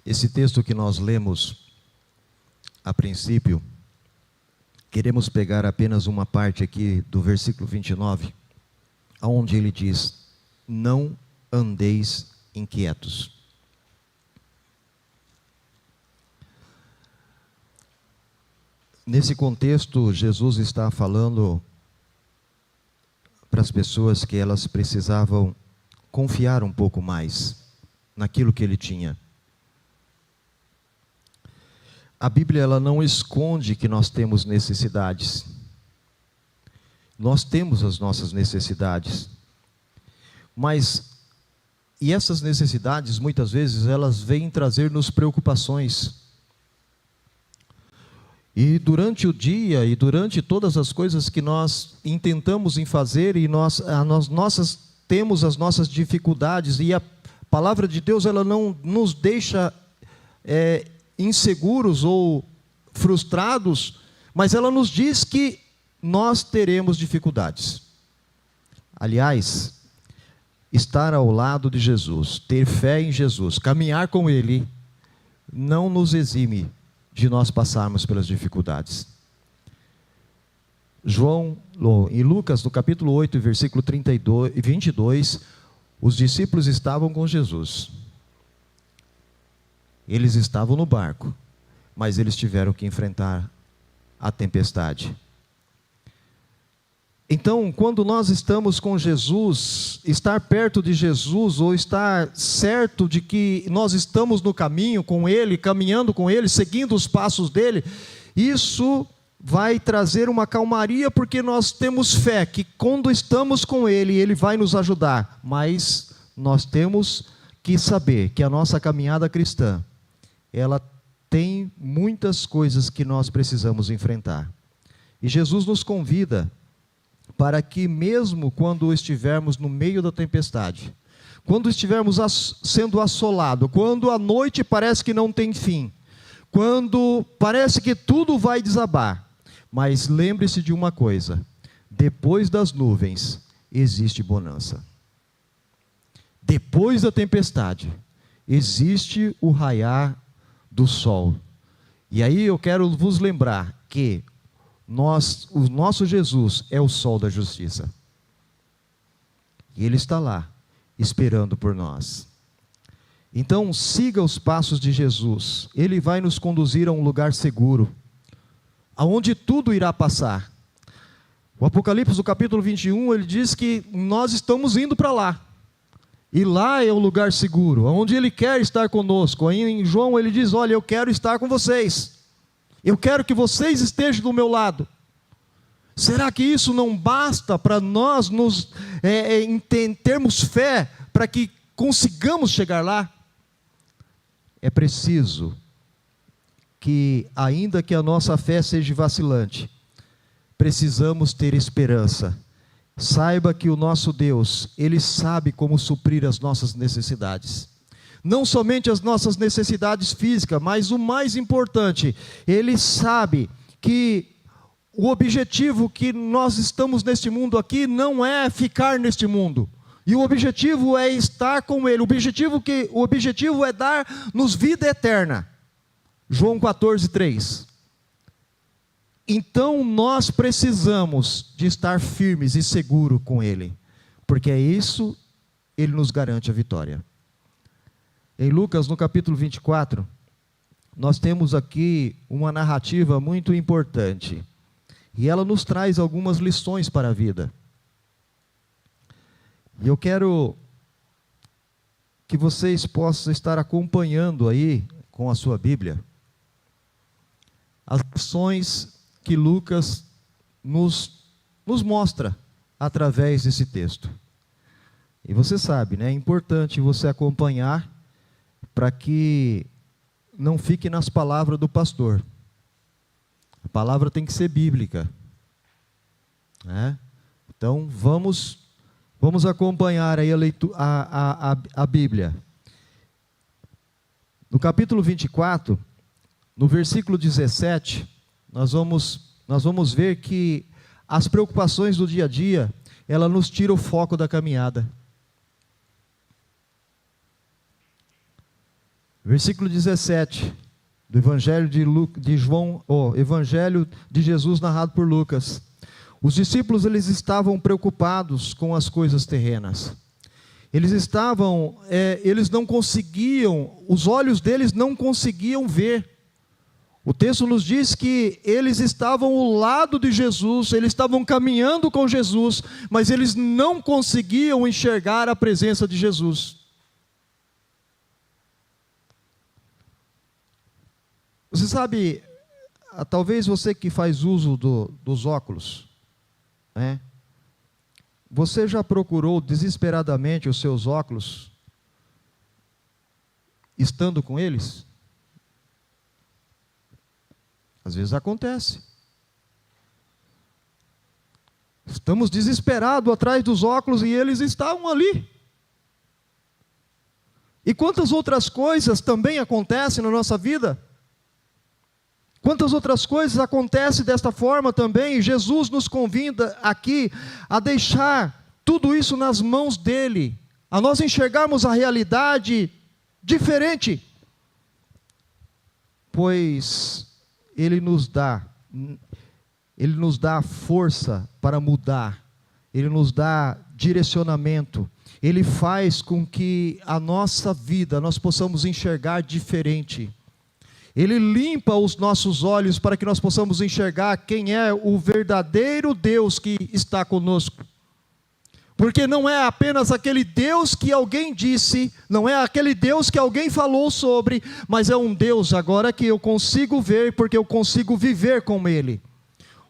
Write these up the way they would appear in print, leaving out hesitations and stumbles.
Esse texto que nós lemos a princípio, queremos pegar apenas uma parte aqui do versículo 29, onde ele diz: não andeis inquietos. Nesse contexto, Jesus está falando para as pessoas que elas precisavam confiar um pouco mais naquilo que ele tinha. A Bíblia, ela não esconde que nós temos necessidades. Nós temos as nossas necessidades. E essas necessidades, muitas vezes, elas vêm trazer-nos preocupações. E durante o dia, e durante todas as coisas que nós intentamos em fazer, e nós temos as nossas dificuldades, e a palavra de Deus, ela não nos deixa inseguros ou frustrados, mas ela nos diz que nós teremos dificuldades. Aliás, estar ao lado de Jesus, ter fé em Jesus, caminhar com Ele, não nos exime de nós passarmos pelas dificuldades. Em Lucas, no capítulo 8, versículo 32 e 22, os discípulos estavam com Jesus. Eles estavam no barco, mas eles tiveram que enfrentar a tempestade. Então, quando nós estamos com Jesus, estar perto de Jesus, ou estar certo de que nós estamos no caminho com Ele, caminhando com Ele, seguindo os passos dEle, isso vai trazer uma calmaria, porque nós temos fé que quando estamos com Ele, Ele vai nos ajudar. Mas nós temos que saber que a nossa caminhada cristã, ela tem muitas coisas que nós precisamos enfrentar. E Jesus nos convida para que mesmo quando estivermos no meio da tempestade, quando estivermos sendo assolados, quando a noite parece que não tem fim, quando parece que tudo vai desabar, mas lembre-se de uma coisa: depois das nuvens existe bonança. Depois da tempestade existe o raiar do sol. E aí eu quero vos lembrar que o nosso Jesus é o sol da justiça. E Ele está lá, esperando por nós. Então, siga os passos de Jesus. Ele vai nos conduzir a um lugar seguro, aonde tudo irá passar. O Apocalipse, no capítulo 21, ele diz que nós estamos indo para lá. E lá é o lugar seguro, onde Ele quer estar conosco. Aí em João ele diz: olha, eu quero estar com vocês. Eu quero que vocês estejam do meu lado. Será que isso não basta para nós termos fé para que consigamos chegar lá? É preciso que, ainda que a nossa fé seja vacilante, precisamos ter esperança. Saiba que o nosso Deus, Ele sabe como suprir as nossas necessidades. Não somente as nossas necessidades físicas, mas o mais importante, Ele sabe que o objetivo que nós estamos neste mundo aqui não é ficar neste mundo. E o objetivo é estar com Ele. O objetivo é dar-nos vida eterna. João 14, 3. Então nós precisamos de estar firmes e seguros com Ele, porque é isso, Ele nos garante a vitória. Em Lucas, no capítulo 24, nós temos aqui uma narrativa muito importante, e ela nos traz algumas lições para a vida. E eu quero que vocês possam estar acompanhando aí, com a sua Bíblia, as lições que Lucas nos mostra através desse texto. E você sabe, né? É importante você acompanhar para que não fique nas palavras do pastor. A palavra tem que ser bíblica, né? Então vamos acompanhar aí a Bíblia. No capítulo 24, no versículo 17, nós vamos ver que as preocupações do dia a dia, ela nos tira o foco da caminhada. Versículo 17 do Evangelho de João, Evangelho de Jesus narrado por Lucas. Os discípulos, eles estavam preocupados com as coisas terrenas. Eles não conseguiam, os olhos deles não conseguiam ver. O texto nos diz que eles estavam ao lado de Jesus, eles estavam caminhando com Jesus, mas eles não conseguiam enxergar a presença de Jesus. Você sabe, talvez você que faz uso dos óculos, né? Você já procurou desesperadamente os seus óculos, estando com eles? Às vezes acontece. Estamos desesperados atrás dos óculos e eles estavam ali. E quantas outras coisas também acontecem na nossa vida? Quantas outras coisas acontecem desta forma também? Jesus nos convida aqui a deixar tudo isso nas mãos dele, a nós enxergarmos a realidade diferente, pois Ele nos dá a força para mudar, Ele nos dá direcionamento, Ele faz com que a nossa vida nós possamos enxergar diferente. Ele limpa os nossos olhos para que nós possamos enxergar quem é o verdadeiro Deus que está conosco. Porque não é apenas aquele Deus que alguém disse, não é aquele Deus que alguém falou sobre, mas é um Deus agora que eu consigo ver, porque eu consigo viver com Ele.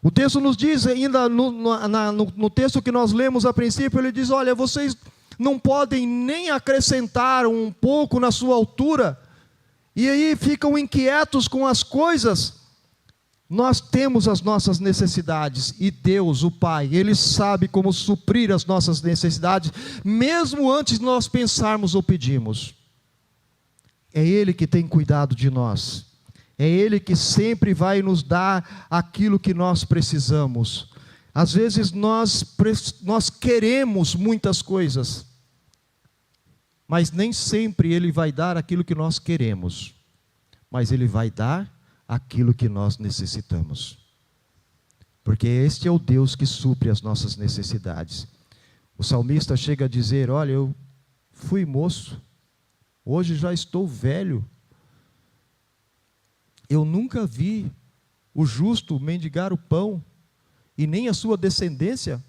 O texto nos diz, ainda no texto que nós lemos a princípio, ele diz, olha, vocês não podem nem acrescentar um pouco na sua altura, e aí ficam inquietos com as coisas. Nós temos as nossas necessidades, e Deus, o Pai, Ele sabe como suprir as nossas necessidades, mesmo antes de nós pensarmos ou pedirmos. É Ele que tem cuidado de nós, é Ele que sempre vai nos dar aquilo que nós precisamos. Às vezes nós queremos muitas coisas, mas nem sempre Ele vai dar aquilo que nós queremos, mas Ele vai dar aquilo que nós necessitamos, porque este é o Deus que supre as nossas necessidades. O salmista chega a dizer, olha, eu fui moço, hoje já estou velho, eu nunca vi o justo mendigar o pão, e nem a sua descendência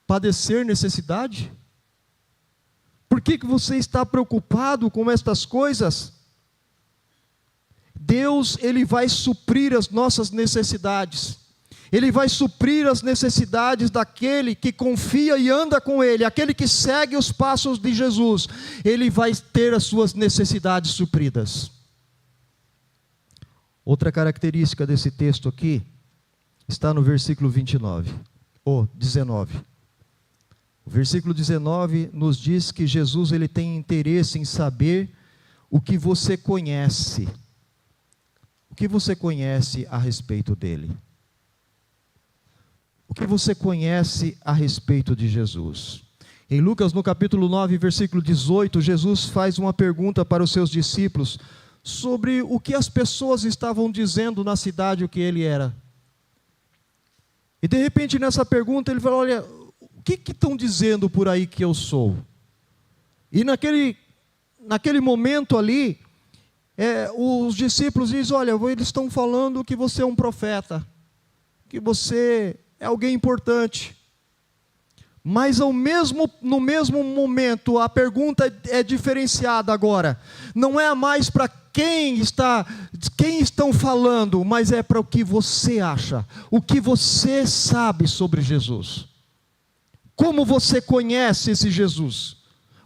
padecer necessidade. Por que você está preocupado com estas coisas? Deus, Ele vai suprir as nossas necessidades. Ele vai suprir as necessidades daquele que confia e anda com Ele, aquele que segue os passos de Jesus. Ele vai ter as suas necessidades supridas. Outra característica desse texto aqui está no versículo 19. O versículo 19 nos diz que Jesus, Ele tem interesse em saber o que você conhece. O que você conhece a respeito dele? O que você conhece a respeito de Jesus? Em Lucas, no capítulo 9, versículo 18, Jesus faz uma pergunta para os seus discípulos sobre o que as pessoas estavam dizendo na cidade, o que ele era. E de repente nessa pergunta ele fala, olha, o que estão dizendo por aí que eu sou? E naquele momento ali, os discípulos dizem, olha, eles estão falando que você é um profeta, que você é alguém importante. Mas no mesmo momento, a pergunta é diferenciada agora. Não é mais para quem estão falando, mas é para o que você acha, o que você sabe sobre Jesus. Como você conhece esse Jesus?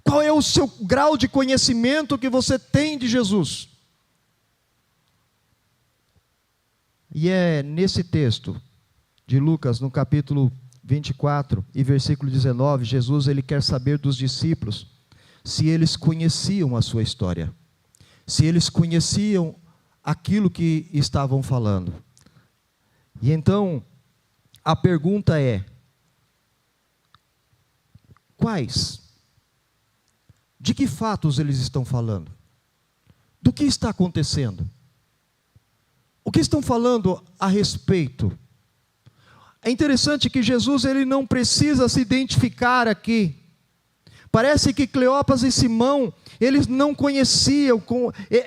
Qual é o seu grau de conhecimento que você tem de Jesus? E é nesse texto de Lucas, no capítulo 24 e versículo 19, Jesus, ele quer saber dos discípulos se eles conheciam a sua história, se eles conheciam aquilo que estavam falando. E então, a pergunta é, quais? De que fatos eles estão falando? do que está acontecendo. O que estão falando a respeito? É interessante que Jesus ele não precisa se identificar aqui. Parece que Cleopas e Simão, eles não conheciam,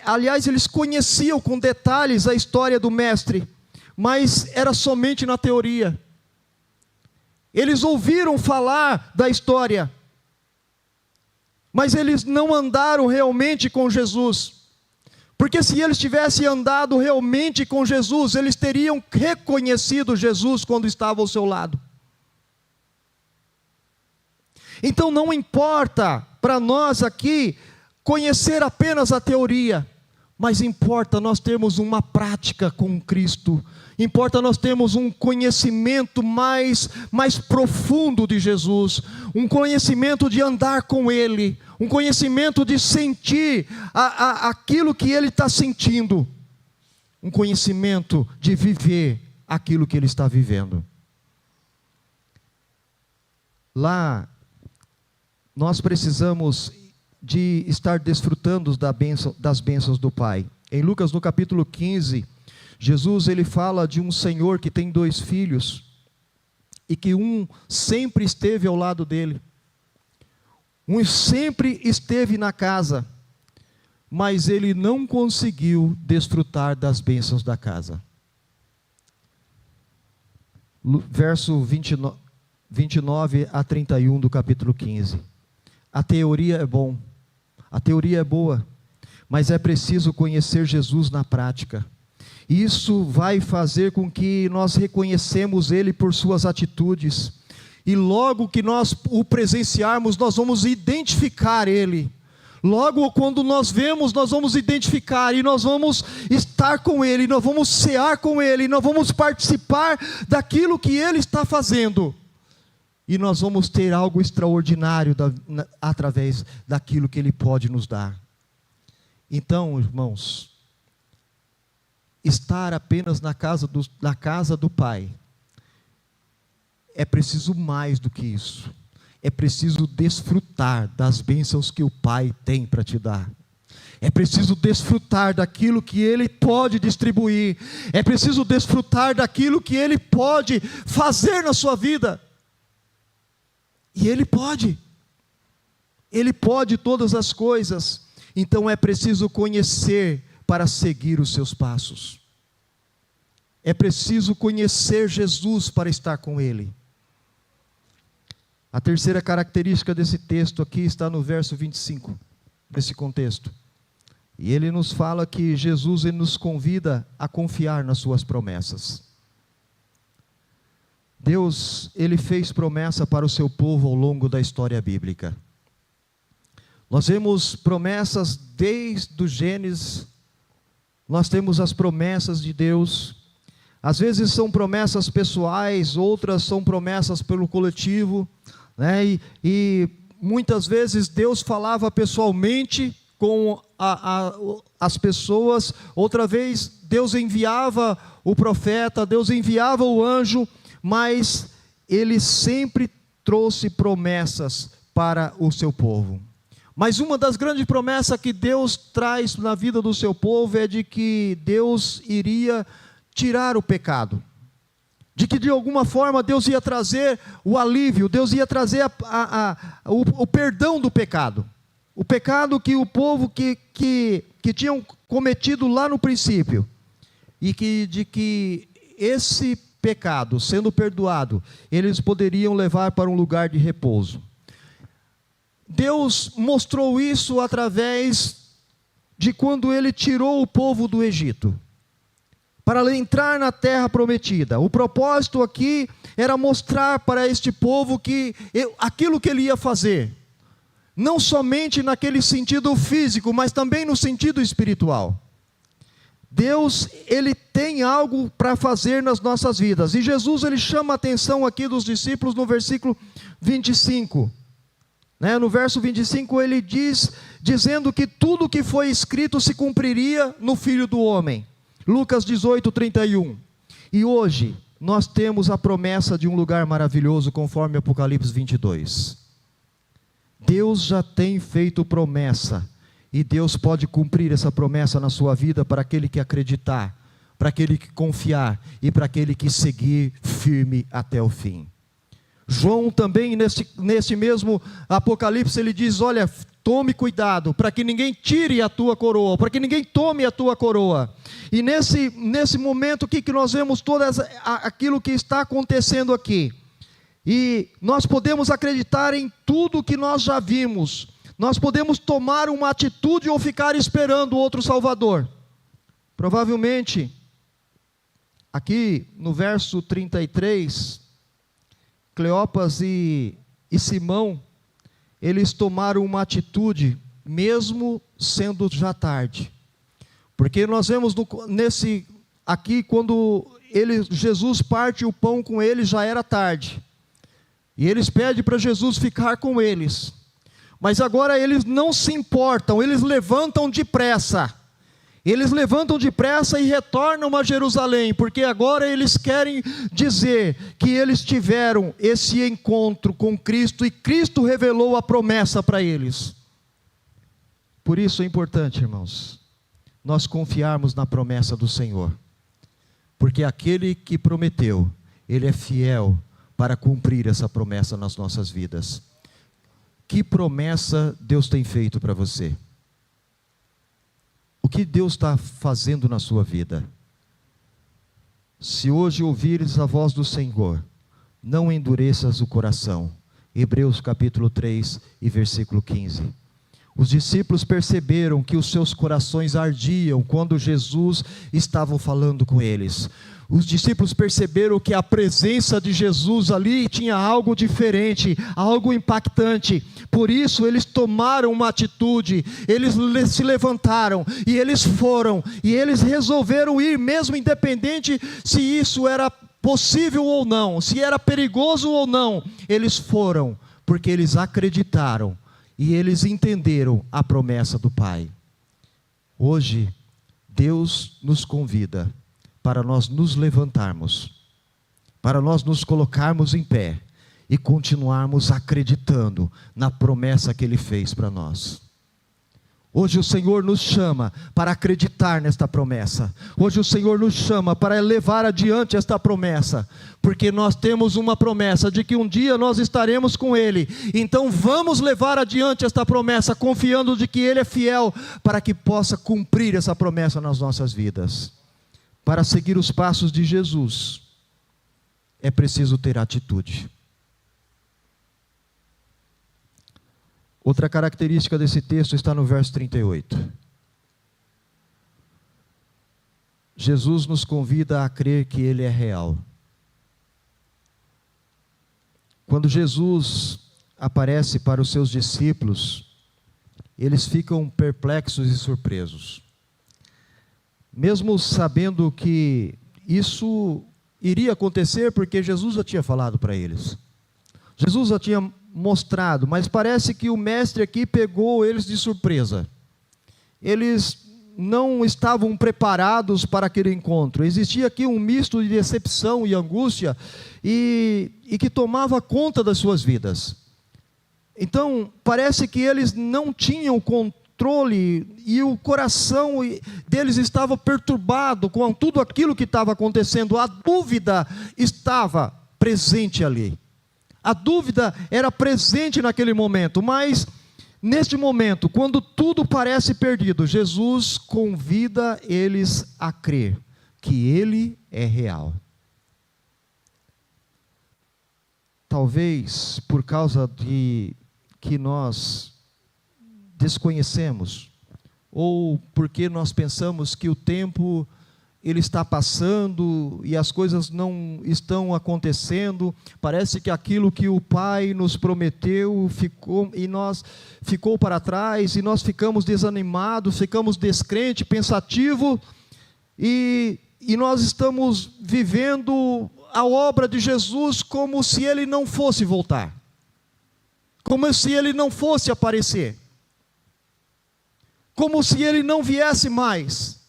aliás, eles conheciam com detalhes a história do mestre, mas era somente na teoria. Eles ouviram falar da história, mas eles não andaram realmente com Jesus. Porque se eles tivessem andado realmente com Jesus, eles teriam reconhecido Jesus quando estava ao seu lado. Então não importa para nós aqui conhecer apenas a teoria, mas importa nós termos uma prática com Cristo. Importa nós termos um conhecimento mais profundo de Jesus, um conhecimento de andar com Ele, um conhecimento de sentir aquilo que Ele está sentindo, um conhecimento de viver aquilo que Ele está vivendo. Lá, nós precisamos de estar desfrutando das bênçãos do Pai. Em Lucas, no capítulo 15, Jesus ele fala de um senhor que tem 2 filhos, e que um sempre esteve ao lado dele, um sempre esteve na casa, mas ele não conseguiu desfrutar das bênçãos da casa. Verso 29 a 31 do capítulo 15. A teoria é bom, a teoria é boa, mas é preciso conhecer Jesus na prática. Isso vai fazer com que nós reconhecemos Ele por suas atitudes, e logo que nós o presenciarmos, nós vamos identificar Ele. Logo quando nós vemos, nós vamos identificar, e nós vamos estar com Ele, nós vamos cear com Ele, nós vamos participar daquilo que Ele está fazendo, e nós vamos ter algo extraordinário através daquilo que Ele pode nos dar. Então, irmãos, estar apenas na casa do Pai, é preciso mais do que isso. É preciso desfrutar das bênçãos que o Pai tem para te dar. É preciso desfrutar daquilo que Ele pode distribuir. É preciso desfrutar daquilo que Ele pode fazer na sua vida. E Ele pode. Ele pode todas as coisas. Então é preciso conhecer para seguir os seus passos. É preciso conhecer Jesus para estar com Ele. A terceira característica desse texto aqui está no verso 25, desse contexto. E ele nos fala que Jesus ele nos convida a confiar nas suas promessas. Deus, ele fez promessa para o seu povo ao longo da história bíblica. Nós vemos promessas desde o Gênesis, nós temos as promessas de Deus. Às vezes são promessas pessoais, outras são promessas pelo coletivo, né? E muitas vezes Deus falava pessoalmente com as pessoas, outra vez Deus enviava o profeta, Deus enviava o anjo, mas Ele sempre trouxe promessas para o seu povo. Mas uma das grandes promessas que Deus traz na vida do seu povo é de que Deus iria tirar o pecado, de que de alguma forma Deus ia trazer o alívio, Deus ia trazer o perdão do pecado, o pecado que o povo que tinham cometido lá no princípio, e de que esse pecado sendo perdoado, eles poderiam levar para um lugar de repouso. Deus mostrou isso através de quando Ele tirou o povo do Egito, para entrar na terra prometida. O propósito aqui era mostrar para este povo que aquilo que Ele ia fazer, não somente naquele sentido físico, mas também no sentido espiritual. Deus, Ele tem algo para fazer nas nossas vidas, e Jesus, Ele chama a atenção aqui dos discípulos no versículo 25, no verso 25 ele dizendo que tudo que foi escrito se cumpriria no Filho do Homem. Lucas 18, 31. E hoje nós temos a promessa de um lugar maravilhoso, conforme Apocalipse 22. Deus já tem feito promessa, E Deus pode cumprir essa promessa na sua vida para aquele que acreditar, para aquele que confiar e para aquele que seguir firme até o fim. João também, nesse mesmo Apocalipse, ele diz: olha, tome cuidado para que ninguém tire a tua coroa, para que ninguém tome a tua coroa. E nesse momento que nós vemos todo aquilo que está acontecendo aqui, e nós podemos acreditar em tudo que nós já vimos, nós podemos tomar uma atitude ou ficar esperando outro Salvador. Provavelmente, aqui no verso 33, Cleopas e Simão, eles tomaram uma atitude, mesmo sendo já tarde. Porque nós vemos aqui, quando Jesus parte o pão com eles, já era tarde. E eles pedem para Jesus ficar com eles. Mas agora eles não se importam, eles levantam depressa. Eles levantam depressa e retornam a Jerusalém, porque agora eles querem dizer que eles tiveram esse encontro com Cristo e Cristo revelou a promessa para eles. Por isso é importante, irmãos, nós confiarmos na promessa do Senhor, porque aquele que prometeu, Ele é fiel para cumprir essa promessa nas nossas vidas. Que promessa Deus tem feito para você? O que Deus está fazendo na sua vida? Se hoje ouvires a voz do Senhor, não endureças o coração. Hebreus capítulo 3 e versículo 15. Os discípulos perceberam que os seus corações ardiam quando Jesus estava falando com eles. Os discípulos perceberam que a presença de Jesus ali tinha algo diferente, algo impactante. Por isso eles tomaram uma atitude, eles se levantaram e eles foram. E eles resolveram ir, mesmo independente se isso era possível ou não, se era perigoso ou não. Eles foram, porque eles acreditaram e eles entenderam a promessa do Pai. Hoje, Deus nos convida para nós nos levantarmos, para nós nos colocarmos em pé e continuarmos acreditando na promessa que Ele fez para nós. Hoje o Senhor nos chama para acreditar nesta promessa. Hoje o Senhor nos chama para levar adiante esta promessa, porque nós temos uma promessa de que um dia nós estaremos com Ele. Então vamos levar adiante esta promessa, confiando de que Ele é fiel para que possa cumprir essa promessa nas nossas vidas. Para seguir os passos de Jesus, é preciso ter atitude. Outra característica desse texto está no verso 38. Jesus nos convida a crer que Ele é real. Quando Jesus aparece para os seus discípulos, eles ficam perplexos e surpresos. Mesmo sabendo que isso iria acontecer, porque Jesus já tinha falado para eles. Jesus já tinha mostrado, mas parece que o mestre aqui pegou eles de surpresa. Eles não estavam preparados para aquele encontro. Existia aqui um misto de decepção e angústia e que tomava conta das suas vidas. Então, parece que eles não tinham controle e o coração deles estava perturbado com tudo aquilo que estava acontecendo. A dúvida estava presente ali. A dúvida era presente naquele momento, mas neste momento, quando tudo parece perdido, Jesus convida eles a crer que Ele é real. Talvez por causa de que nós desconhecemos, ou porque nós pensamos que o tempo ele está passando e as coisas não estão acontecendo, parece que aquilo que o Pai nos prometeu ficou para trás, e nós ficamos desanimados, ficamos descrentes, pensativos, e nós estamos vivendo a obra de Jesus como se Ele não fosse voltar, como se Ele não fosse aparecer, como se Ele não viesse mais,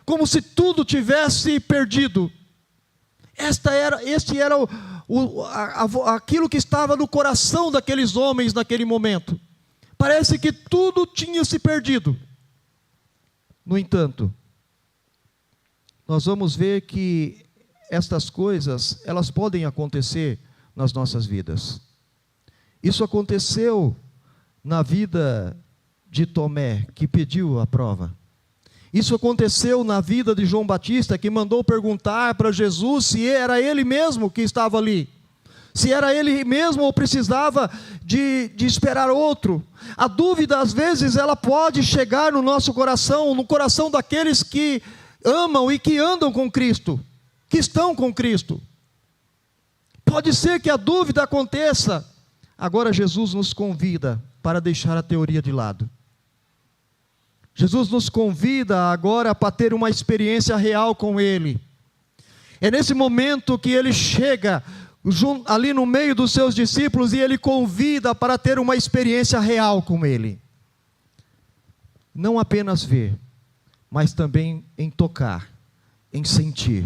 como se tudo tivesse perdido. Este era aquilo que estava no coração daqueles homens naquele momento. Parece que tudo tinha se perdido. No entanto, nós vamos ver que estas coisas, elas podem acontecer nas nossas vidas. Isso aconteceu na vida de Tomé, que pediu a prova. Isso aconteceu na vida de João Batista, que mandou perguntar para Jesus se era ele mesmo que estava ali. Se era ele mesmo ou precisava de esperar outro. A dúvida, às vezes, ela pode chegar no nosso coração, no coração daqueles que amam e que andam com Cristo, que estão com Cristo. Pode ser que a dúvida aconteça. Agora Jesus nos convida para deixar a teoria de lado. Jesus nos convida agora para ter uma experiência real com Ele. É nesse momento que Ele chega ali no meio dos seus discípulos e Ele convida para ter uma experiência real com Ele. Não apenas ver, mas também em tocar, em sentir.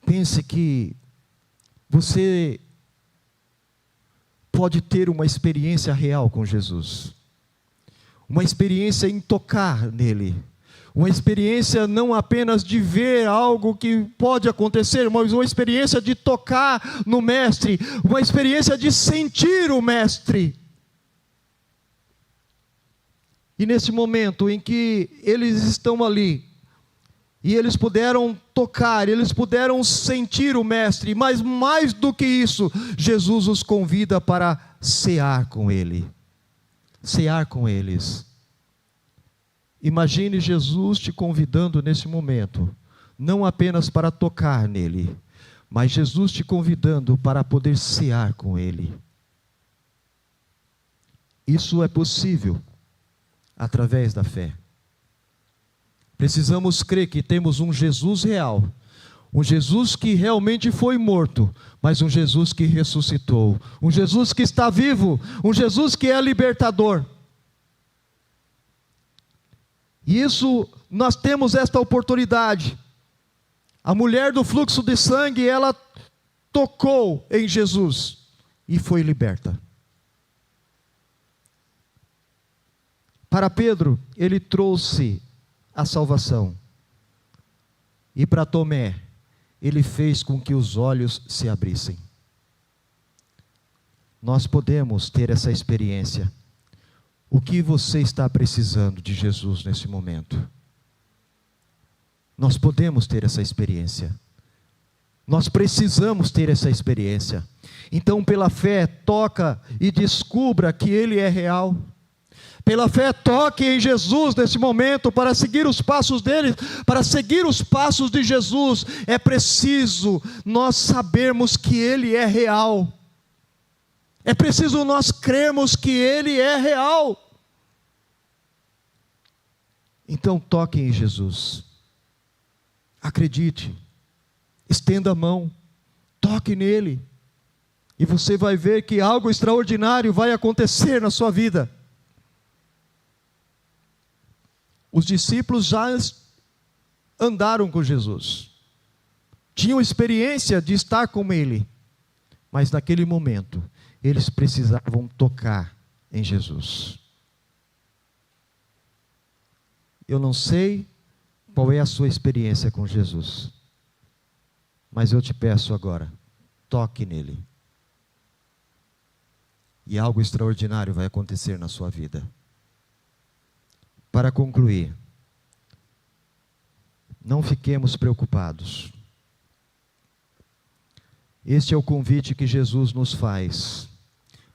Pense que você pode ter uma experiência real com Jesus. Uma experiência em tocar nele. Uma experiência não apenas de ver algo que pode acontecer, mas uma experiência de tocar no Mestre. Uma experiência de sentir o Mestre. E nesse momento em que eles estão ali, e eles puderam tocar, eles puderam sentir o Mestre, mas mais do que isso, Jesus os convida para cear com Ele. Cear com eles. Imagine Jesus te convidando nesse momento, não apenas para tocar nele, mas Jesus te convidando para poder cear com Ele. Isso é possível através da fé. Precisamos crer que temos um Jesus real, um Jesus que realmente foi morto, mas um Jesus que ressuscitou, um Jesus que está vivo, um Jesus que é libertador. E isso, nós temos esta oportunidade. A mulher do fluxo de sangue, ela tocou em Jesus e foi liberta. Para Pedro, ele trouxe a salvação. E para Tomé, ele fez com que os olhos se abrissem. Nós podemos ter essa experiência. O que você está precisando de Jesus nesse momento? Nós podemos ter essa experiência. Nós precisamos ter essa experiência. Então, pela fé, toca e descubra que Ele é real. Pela fé, toque em Jesus nesse momento para seguir os passos dele, para seguir os passos de Jesus. É preciso nós sabermos que Ele é real. É preciso nós crermos que Ele é real. Então toque em Jesus. Acredite. Estenda a mão. Toque nele. E você vai ver que algo extraordinário vai acontecer na sua vida. Os discípulos já andaram com Jesus. Tinham experiência de estar com Ele. Mas naquele momento, eles precisavam tocar em Jesus. Eu não sei qual é a sua experiência com Jesus. Mas eu te peço agora, toque nele. E algo extraordinário vai acontecer na sua vida. Para concluir, não fiquemos preocupados. Este é o convite que Jesus nos faz.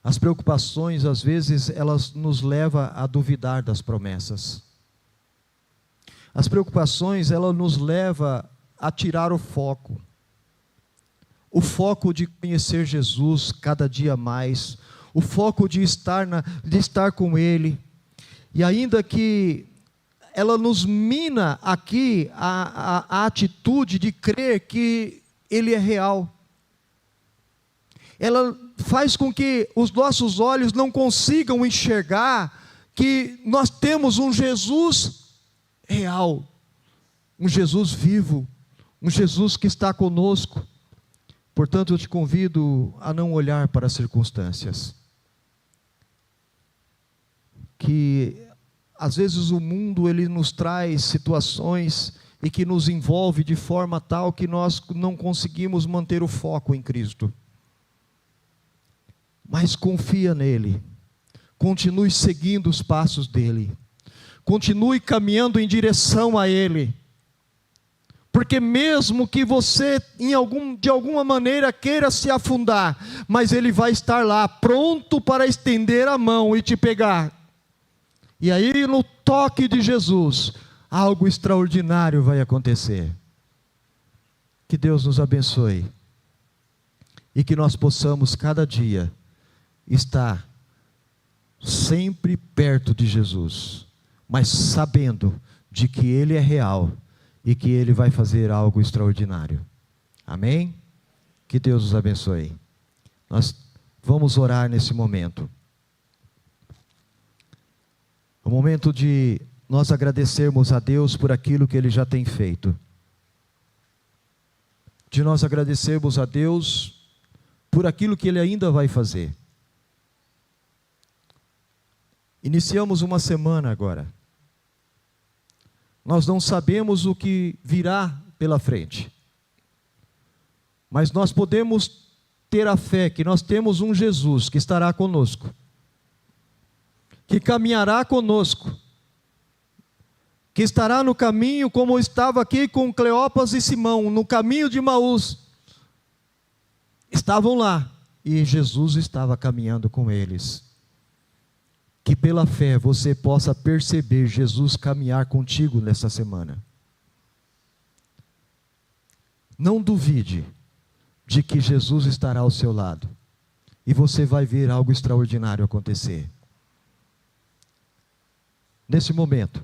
As preocupações, às vezes, elas nos levam a duvidar das promessas. As preocupações, elas nos levam a tirar o foco. O foco de conhecer Jesus cada dia mais. O foco de estar com Ele. E ainda que ela nos mina aqui a atitude de crer que Ele é real. Ela faz com que os nossos olhos não consigam enxergar que nós temos um Jesus real, um Jesus vivo, um Jesus que está conosco. Portanto, eu te convido a não olhar para as circunstâncias. Que às vezes o mundo ele nos traz situações e que nos envolve de forma tal que nós não conseguimos manter o foco em Cristo. Mas confia nele, continue seguindo os passos dele, continue caminhando em direção a ele, porque mesmo que você de alguma maneira queira se afundar, mas ele vai estar lá, pronto para estender a mão e te pegar, e aí no toque de Jesus, algo extraordinário vai acontecer. Que Deus nos abençoe, e que nós possamos cada dia estar sempre perto de Jesus, mas sabendo de que Ele é real e que Ele vai fazer algo extraordinário. Amém? Que Deus nos abençoe. Nós vamos orar nesse momento. É o momento de nós agradecermos a Deus por aquilo que Ele já tem feito. De nós agradecermos a Deus por aquilo que Ele ainda vai fazer. Iniciamos uma semana agora. Nós não sabemos o que virá pela frente, mas nós podemos ter a fé que nós temos um Jesus que estará conosco, que caminhará conosco, que estará no caminho como estava aqui com Cleopas e Simão, no caminho de Emaús. Estavam lá e Jesus estava caminhando com eles. Que pela fé você possa perceber Jesus caminhar contigo nessa semana. Não duvide de que Jesus estará ao seu lado, e você vai ver algo extraordinário acontecer. Nesse momento,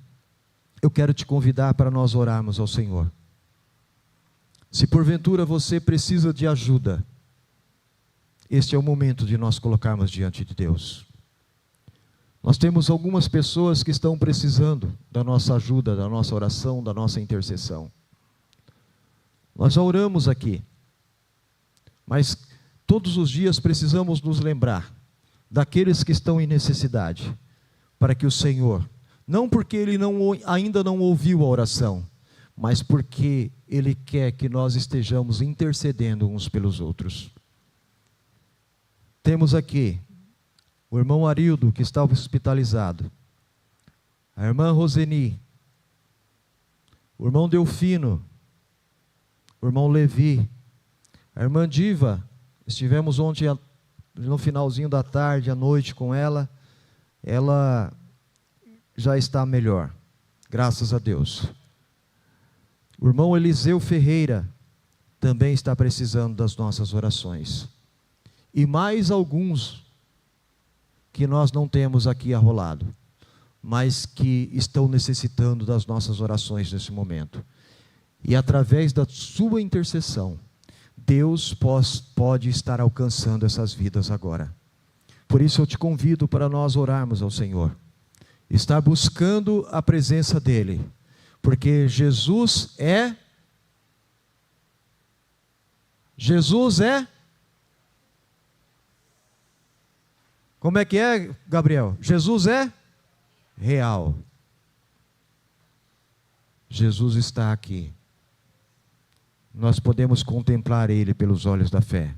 eu quero te convidar para nós orarmos ao Senhor. Se porventura você precisa de ajuda, este é o momento de nós colocarmos diante de Deus. Nós temos algumas pessoas que estão precisando da nossa ajuda, da nossa oração, da nossa intercessão. Nós já oramos aqui, mas todos os dias precisamos nos lembrar daqueles que estão em necessidade, para que o Senhor, não porque Ele ainda não ouviu a oração, mas porque Ele quer que nós estejamos intercedendo uns pelos outros. Temos aqui o irmão Arildo, que estava hospitalizado, a irmã Roseni, o irmão Delfino, o irmão Levi, a irmã Diva. Estivemos ontem no finalzinho da tarde, à noite com ela. Ela já está melhor, graças a Deus. O irmão Eliseu Ferreira também está precisando das nossas orações, e mais alguns que nós não temos aqui arrolado, mas que estão necessitando das nossas orações nesse momento. E através da sua intercessão, Deus pode estar alcançando essas vidas agora. Por isso eu te convido para nós orarmos ao Senhor, estar buscando a presença dEle, porque Jesus é, como é que é, Gabriel? Jesus é real. Jesus está aqui. Nós podemos contemplar Ele pelos olhos da fé.